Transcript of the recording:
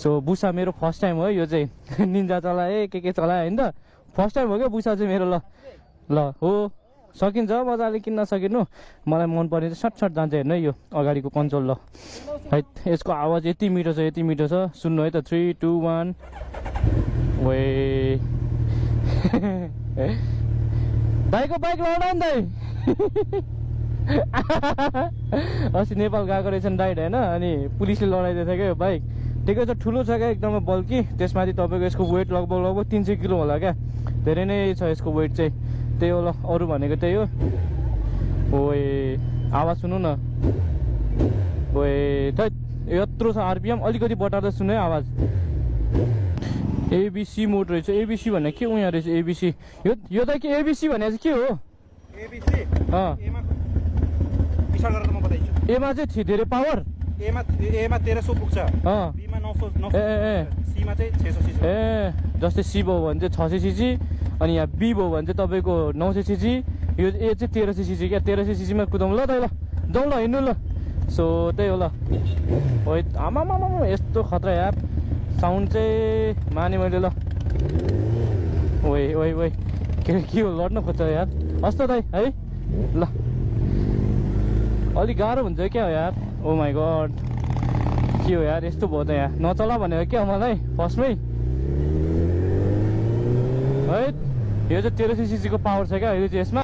so Busa मेरो first time हो यो चाहिँ निन्जा चलाएँ के चलाएँ होइन त फर्स्ट टाइम हो क्या बुसा चाहिँ मेरो ल हो सकिन्छ मजाले किन्न सकिनु मलाई मन पर्ने चाहिँ सट जान्छ हेर्नु है यो अगाडिको कन्सोल ल है यसको आवाज यति मिठो छ सुन्नु है त 3 2 1 वे दाइको बाइक लौडा नि दाइ अस्ति नेपाल गएको रहेछ नि राइड होइन अनि पुलिसले लडाइदिएको थियो क्या यो बाइक ठिकै छ ठुलो छ क्या एकदमै बल्की त्यसमाथि तपाईँको यसको वेट लगभग 300 किलो होला क्या धेरै नै छ यसको वेट चाहिँ त्यही हो ल अरू भनेको त्यही हो ओए आवाज सुन्नु न ओए थैट यत्रो छ आरपिएम अलिकति बटार्दा सुन्नु है आवाज एबीसी मोड रहेछ एबीसी भने के हो यहाँ रहेछ एबीसी यो त के एबीसी भने चाहिँ के हो एबीसी एमा चाहिँ धेरै पावर एमा 1300 पुग्छ बीमा 900 सीमा चाहिँ 600 सीसी ए जस्तै सी भयो भने चाहिँ 600 सीसी अनि यहाँ बी भयो भने चाहिँ तपाईँको 900 सीसी यो ए चाहिँ 1300 सीसी क्या 1300 सीसीमा कुदाउँ ल दाइ ल जाउँ ल हिँड्नु ल सो त्यही हो ल ओइ आमा यस्तो खतरा यार साउन्ड चाहिँ माने मैले ल ओइ के हो लड्न खोज्छ यार हस् त दाइ है ल अलिक गाह्रो हुन्छ क्या हो यार ओ माई गड के हो यार यस्तो भयो त यहाँ नचला भनेको क्या मलाई फर्स्टमै है यो चाहिँ 1300 सीसी को पावर छ क्या यो चाहिँ यसमा